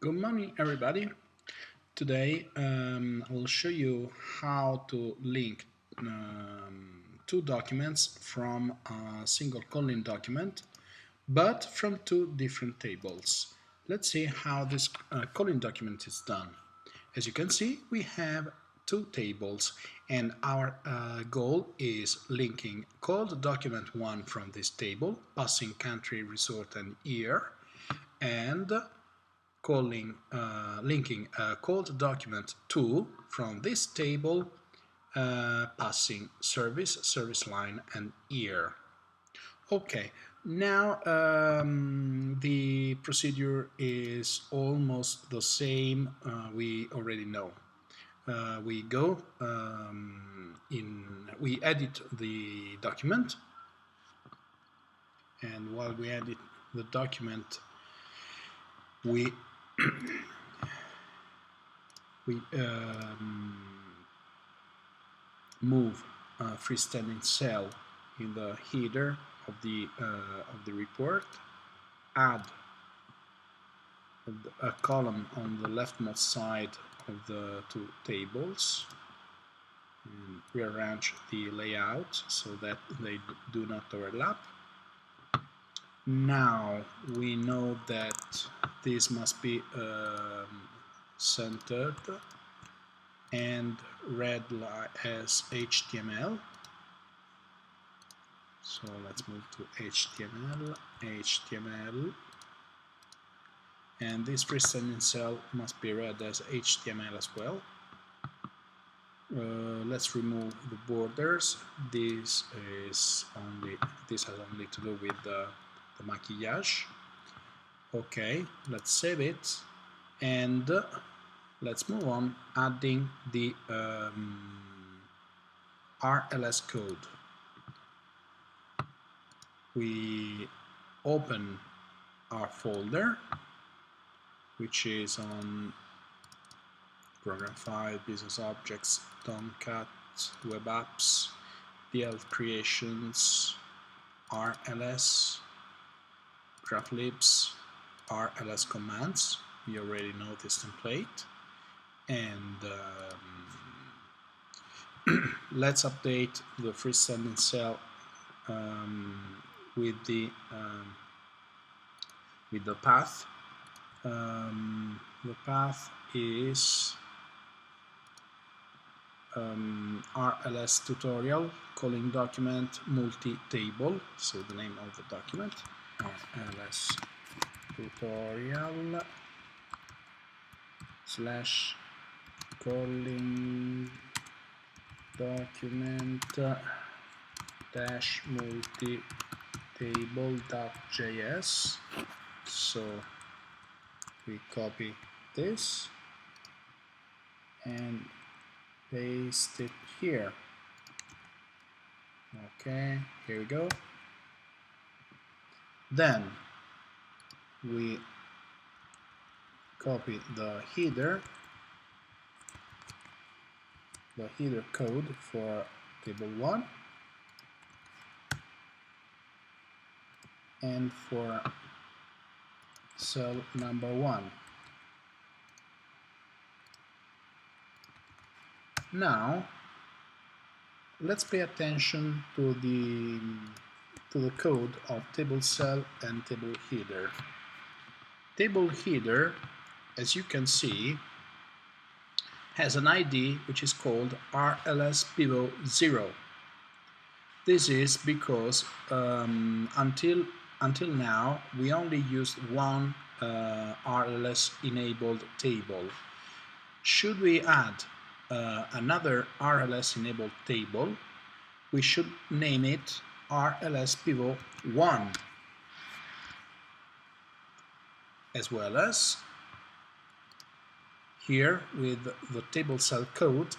Good morning, everybody. Today I will show you how to link two documents from a single calling document, but from two different tables. Let's see how this calling document is done. As you can see, we have two tables, and our goal is linking called document 1 from this table, passing country, resort, and year, and linking called document 2 from this table, passing service, service line, and year. Okay, now the procedure is almost the same. We already know. We go we edit the document, and while we edit the document, we move a freestanding cell in the header of the report, add a column on the leftmost side of the two tables, and rearrange the layout so that they do not overlap. Now we know that this must be centered and read as HTML. So let's move to HTML, and this freestanding cell must be read as HTML as well. Let's remove the borders. This has only to do with the maquillage. Okay, let's save it, and let's move on adding the RLS code. We open our folder, which is on Program 5, Business Objects, Tomcat, Web Apps, DL Creations, RLS, GraphLibs, RLS commands. You already know this template. And let's update the freestanding cell with the path. The path is RLS tutorial calling document multi-table. So the name of the document, RLS tutorial / calling document dash multi-table.js. So we copy this and paste it here. Okay, here we go. Then we copy the header code for table 1 and for cell number 1. Now let's pay attention to the code of table cell and table header. Table header, as you can see, has an ID which is called RLS pivot 0. This is because until now we only used one RLS enabled table. Should we add another RLS enabled table, we should name it RLS pivot 1, as well as here with the table cell code.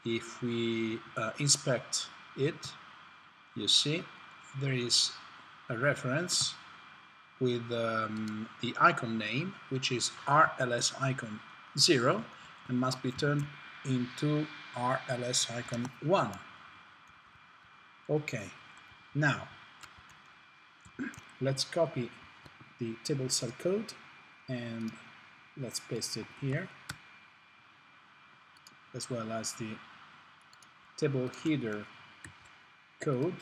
If we inspect it, you see there is a reference with the icon name, which is RLS icon 0, and must be turned into RLS icon 1. Okay, now let's copy the table cell code and let's paste it here, as well as the table header code.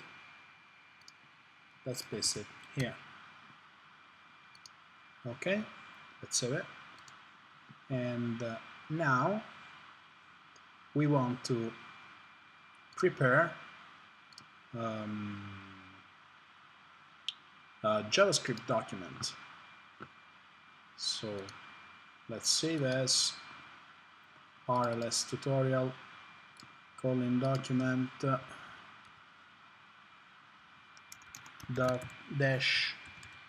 Let's paste it here. Okay, let's save it. And now we want to prepare a JavaScript document. So let's save as RLS tutorial document dash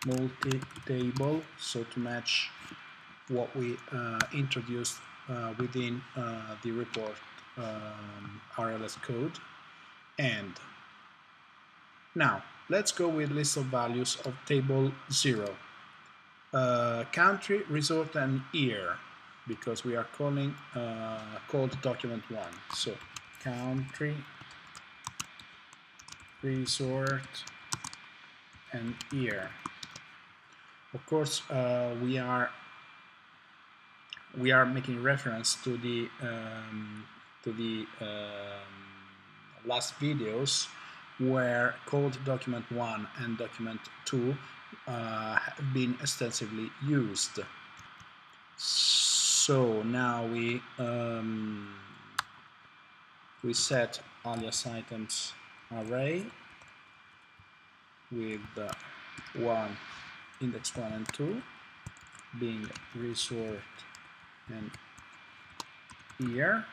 multi-table, so to match what we introduced within the report RLS code. And now let's go with list of values of table 0. Country, resort, and year, because we are calling called document 1. So country, resort, and year. Of course, we are making reference to the last videos where called document 1 and document 2 have been extensively used. So now we set alias items array with 1, index 1 and 2 being resort and year.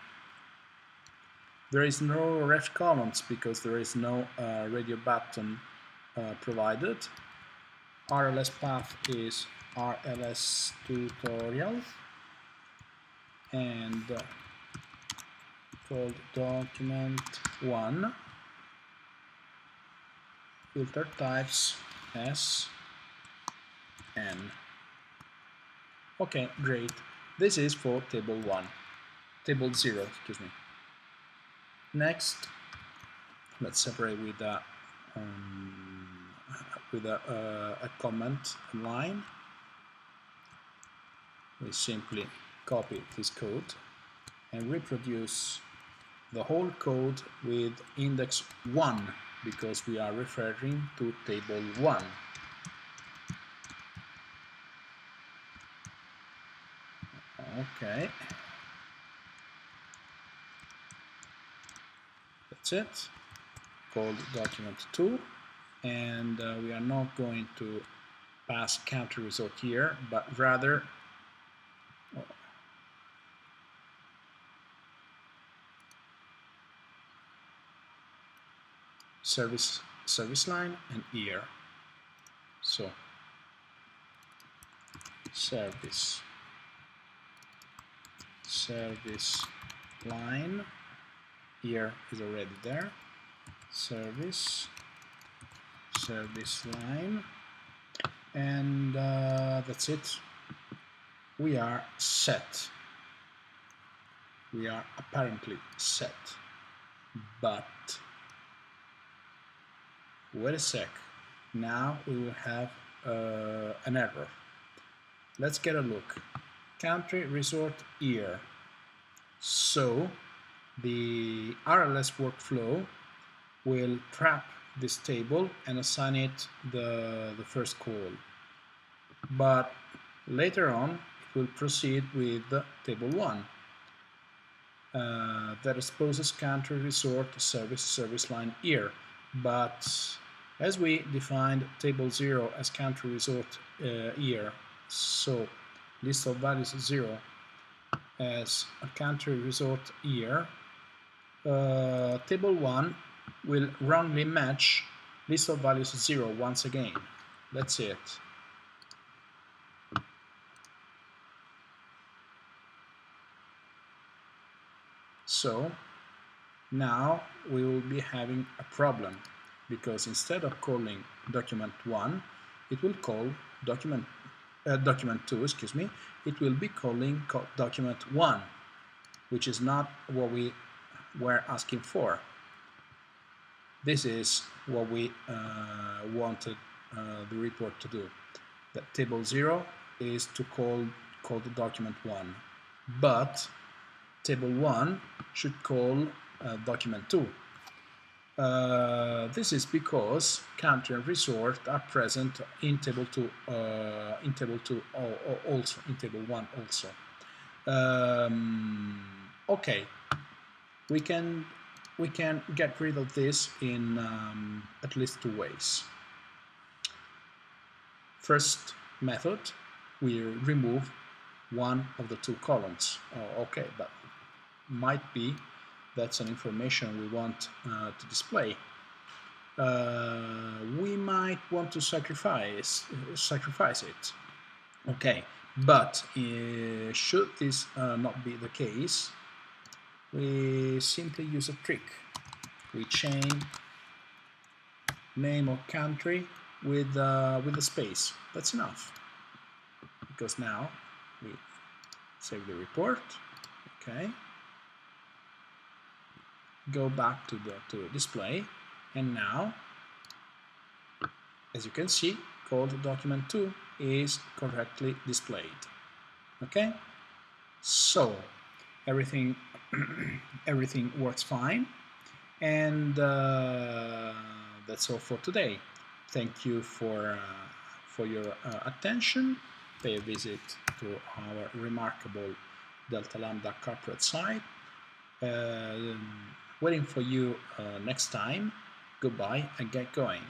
There is no ref columns because there is no radio button provided. RLS path is RLS tutorial, and called document 1, filter types S, N. Okay, great. This is for table 1, table 0, excuse me. Next, let's separate with a comment line. We simply copy this code and reproduce the whole code with index 1 because we are referring to table 1. Okay. That's it. Called document 2, and we are not going to pass country result here, but rather service line and year. So service line, year is already there. Service line, and that's it. We are set. We are apparently set, but wait a sec. Now we will have an error. Let's get a look. Country, resort, year. So the RLS workflow will trap this table and assign it the first call. But later on, it will proceed with table 1. That exposes country, resort, service line, year. But as we defined table 0 as country, resort, year, so list of values 0 as a country, resort, year, table 1 will wrongly match list of values 0 once again. Let's see it. So now we will be having a problem because instead of calling document 1, it will call document 2, excuse me. It will be calling document 1, which is not what we were asking for. This is what we wanted the report to do. That table 0 is to call call the document 1, but table 1 should call document 2. This is because country and resort are present in table 2, also in table 1 also. Okay, we can get rid of this in at least 2 ways. First method, we remove one of the 2 columns. Okay, that might be that's an information we want to display. We might want to sacrifice it. Okay, but should this not be the case, we simply use a trick. We chain name of country with a space. That's enough, because now we save the report. Okay, go back to the display, and now, as you can see, called document 2 is correctly displayed. Okay, so everything everything works fine, and that's all for today. Thank you for your attention. Pay a visit to our remarkable Delta Lambda corporate site. Waiting for you next time. Goodbye and get going.